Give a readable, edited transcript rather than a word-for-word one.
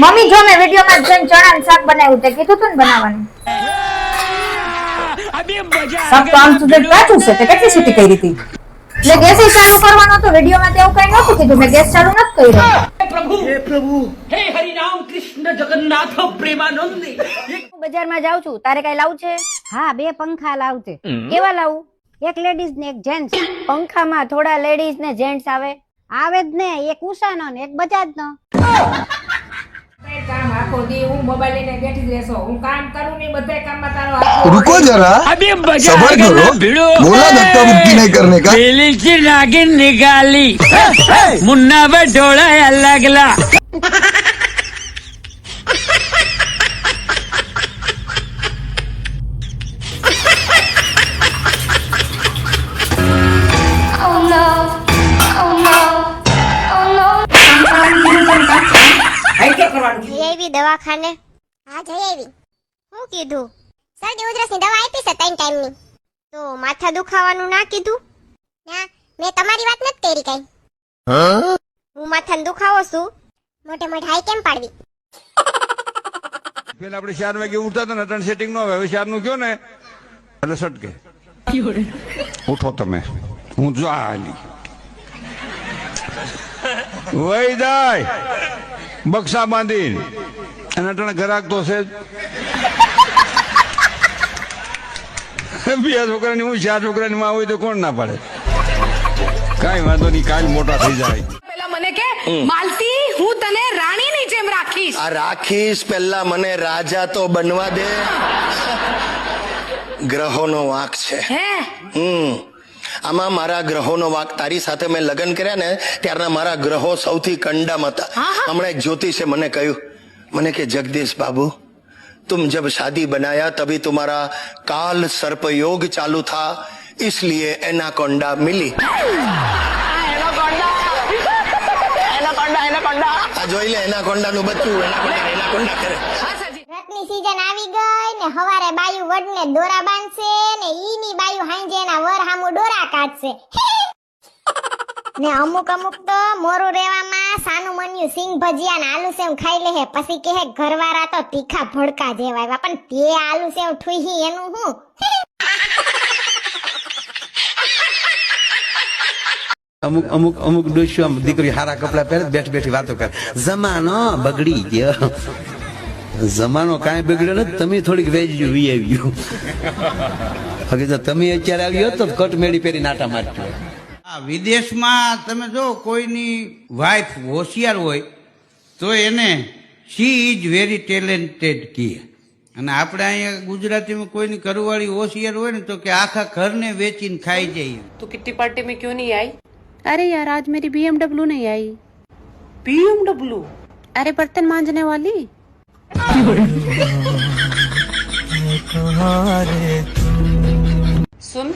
Mummy જો મેં વિડિયોમાં જોઈને ચણાનું શાક બનાવ્યું તે કીધું તું ને બનાવવાનું. શાક તો આમ સુધી કાચું છે તે કેટલી સીટી કરી હતી? એટલે ગેસ ચાલુ કરવાનો તો વિડિયોમાં તે એવું કઈ નહોતું કીધું. મેં ગેસ ચાલુ નથી કર્યો. हे हरि राम कृष्ण जगन्नाथ प्रेमानंदी। હું બજારમાં જાઉં છું, તારે કઈ લાવું છે? હા, 2 પંખા લાવતે. કેવા લાવું? એક લેડીઝ ને એક જેન્ટ્સ. પંખામાં થોડા લેડીઝ ને જેન્ટ્સ આવે. આવે જ ને, એક ઉષાનો ને એક બજાજનો. કામ આખો દી હું મોબાઈલ લઈને બેઠી જ રહેશો. હું કામ કરું નહીં, બધા કામમાં તારો હાથ. रुको जरा अभी मजा सबर आएगा करो ना भिड़ो। बोला धक्का मुक्की नहीं करने का बेली की नागिन निकाली मुन्ना बटोला लगला। જઈ દવાખાને. હા જઈ આવી. શું કીધું? શરદી ઉધરસની દવા આપી છે 3 ટાઈમની. તો માથા દુખાવાનું ના કીધું? ના, મેં તમારી વાત નથી કરી કઈ. હું માથાને દુખાવો છું. મોટે મોટે હાઈ કેમ પાડવી? પેલા આપણે 4 વાગે ઉઠતા હતા ને ત્રણ સેટિંગ નો આવે. હવે 4 નું કયો ને એટલે સટકે ઉઠો તમે. હું જો હાલી વહી જાય બક્સા બાંધીને અને અટાણે ઘરાક તો છે જ. 2 છોકરાની હું 4 છોકરાની માં હોય તો કોણ ના પાડે? કાઈ વાંધો નહીં, કાલ મોટા થઈ જાય. પેલા મને કે માલતી હું તને રાણીની જેમ રાખીશ. આ રાખીશ પહેલા મને રાજા તો બનવા દે. ગ્રહોનો વાંક છે. આમાં મારા ગ્રહોનો વાંક. તારી સાથે મેં લગ્ન કર્યા ને ત્યારના મારા ગ્રહો સૌથી કંડામ હતા. હમણાં એક જ્યોતિષે મને કહ્યું, મને કે જગદીશ બાબુ तुम जब शादी बनाया तभी तुम्हारा काल सर्प योग चालू था, इसलिए एनाकोंडा मिली. આ જોઈ લે એનાકોંડા નું બચ્ચું એનાકોંડા કરે. રથની સીઝન આવી ગઈ ને હવારે બાયુ વડને દોરા બાંધશે ને ઈની બાયુ હાંજે એના વર હામુ ડોરા કાઢશે. ને અમુક તો મોરું રેવામાં સાનું મન્યું સિંગ ભજીયા ને આલુ સેવ ખાઈ લે. પછી કહે ઘરવાળા તો તીખા ભડકા જેવા. પણ તે આલુ સેવ ઠુહી એનું હું? અમુક ડોશીઓ આમ દીકરી હારા કપડા પહેરે બેઠી બેઠી વાતો કરે. જમાનો બગડી ગયો. જમાનો કાંઈ બગડ્યો નથી, તમે થોડીક વેચજો વી આવ્યું. હકી તો તમે અત્યારે આવ્યો તો કટ મેળી પહેરી નાટા મારજો. વિદેશમાં તમે જો કોઈની વાઇફ હોશિયાર હોય તો એને શી ઇઝ વેરી ટેલેન્ટેડ કહે, અને આપણે અહીંયા ગુજરાતીમાં કોઈની ઘરવાળી હોશિયાર હોય ને તો કે આખા ઘરને વેચીને ખાઈ જાય. तू कितनी पार्टी में क्यों नहीं आई? अरे यार, आज मेरी BMW नहीं आई. BMW? अरे बर्तन मांजने वाली. सुन